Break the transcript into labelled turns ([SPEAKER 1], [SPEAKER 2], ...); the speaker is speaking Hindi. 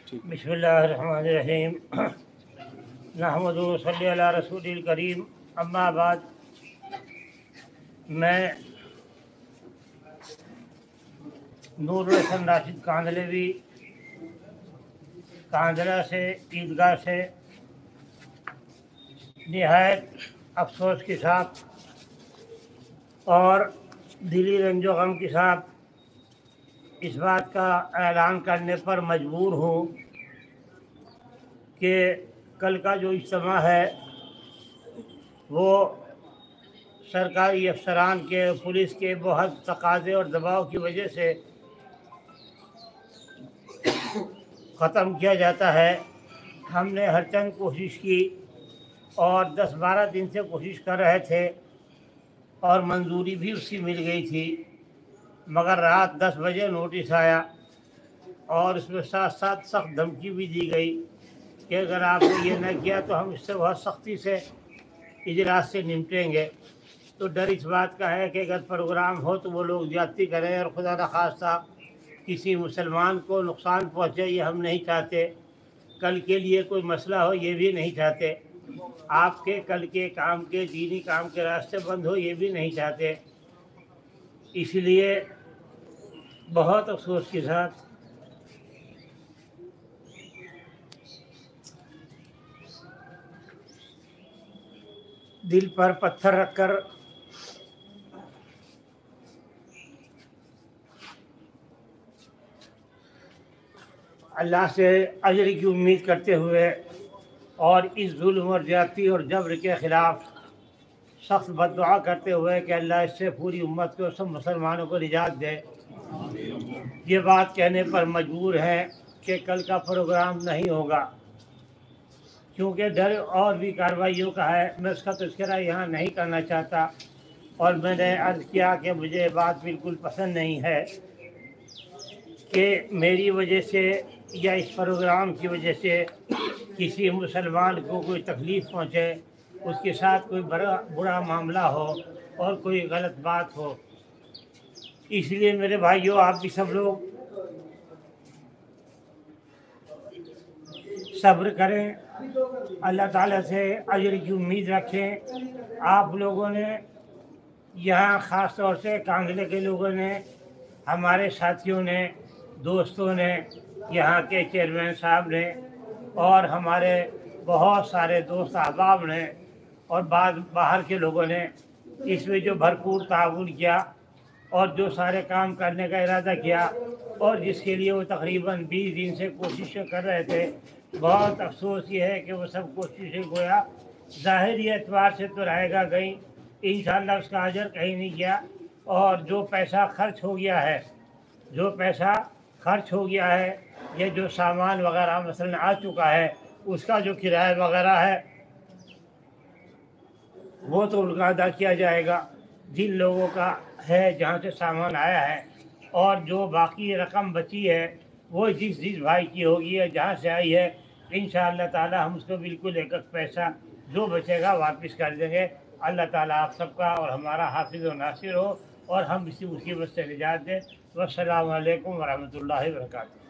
[SPEAKER 1] बिस्मिल्लाहिर्रहमानिर्रहीम। नहमदुहु व सल्ली अला रसूलिल करीम। अम्मा बाद, मैं नूर हसन राशिद कांदलेवी कांदला से ईदगाह से निहायत अफसोस के साथ और दिली रंजो गम के साथ इस बात का ऐलान करने पर मजबूर हूँ कि कल का जो इज्तिमा है वो सरकारी अफसरान के, पुलिस के बहुत तकाज़े और दबाव की वजह से ख़त्म किया जाता है। हमने हर चंद कोशिश की और 10-12 दिन से कोशिश कर रहे थे और मंजूरी भी उसकी मिल गई थी, मगर रात 10 बजे नोटिस आया और इसमें साथ साथ सख्त धमकी भी दी गई कि अगर आपने ये न किया तो हम इससे बहुत सख्ती से इजलास से निपटेंगे। तो डर इस बात का है कि अगर प्रोग्राम हो तो वो लोग ज्यादती करें और खुदा न खास्ता किसी मुसलमान को नुकसान पहुँचे, ये हम नहीं चाहते। कल के लिए कोई मसला हो ये भी नहीं चाहते। आपके कल के काम के, दीनी काम के रास्ते बंद हो ये भी नहीं चाहते। इसलिए बहुत अफसोस के साथ दिल पर पत्थर रखकर अल्लाह से अजर की उम्मीद करते हुए और इस जुल्म और ज्यादती और जबर के ख़िलाफ़ सख्त बद्दुआ करते हुए कि अल्लाह इससे पूरी उम्मत को, सब मुसलमानों को निजात दे, ये बात कहने पर मजबूर हैं कि कल का प्रोग्राम नहीं होगा, क्योंकि डर और भी कार्रवाइयों का है। मैं उसका तज़किरा यहाँ नहीं करना चाहता और मैंने अर्ज़ किया कि मुझे बात बिल्कुल पसंद नहीं है कि मेरी वजह से या इस प्रोग्राम की वजह से किसी मुसलमान को कोई तकलीफ़ पहुँचे, उसके साथ कोई बुरा मामला हो और कोई गलत बात हो। इसलिए मेरे भाइयों, आप भी सब लोग सब्र करें, अल्लाह ताला से अजर की उम्मीद रखें। आप लोगों ने यहाँ ख़ास तौर से कांगड़े के लोगों ने, हमारे साथियों ने, दोस्तों ने, यहाँ के चेयरमैन साहब ने और हमारे बहुत सारे दोस्त अहबाब ने और बाद बाहर के लोगों ने इसमें जो भरपूर ताउन किया और जो सारे काम करने का इरादा किया और जिसके लिए वो तकरीबन 20 दिन से कोशिशें कर रहे थे। बहुत अफसोस ये है कि वो सब कोशिशें गोया ज़ाहिरी एतबार से तो रहेगा कहीं, इंशाअल्लाह उसका अजर कहीं नहीं गया। और जो पैसा खर्च हो गया है, ये जो सामान वगैरह मसलन आ चुका है, उसका जो किराया वगैरह है वो तो उनका अदा किया जाएगा जिन लोगों का है जहाँ से सामान आया है, और जो बाकी रकम बची है वो जिस भाई की होगी या जहाँ से आई है, इंशाअल्लाह ताला हम उसको बिल्कुल एक पैसा जो बचेगा वापस कर देंगे। अल्लाह ताला आप सबका और हमारा हाफिज़ और नासिर हो और हम इसी मुसीबत से निजात दें। वस्सलामु अलैकुम वरहमतुल्लाहि वबरकातुहू।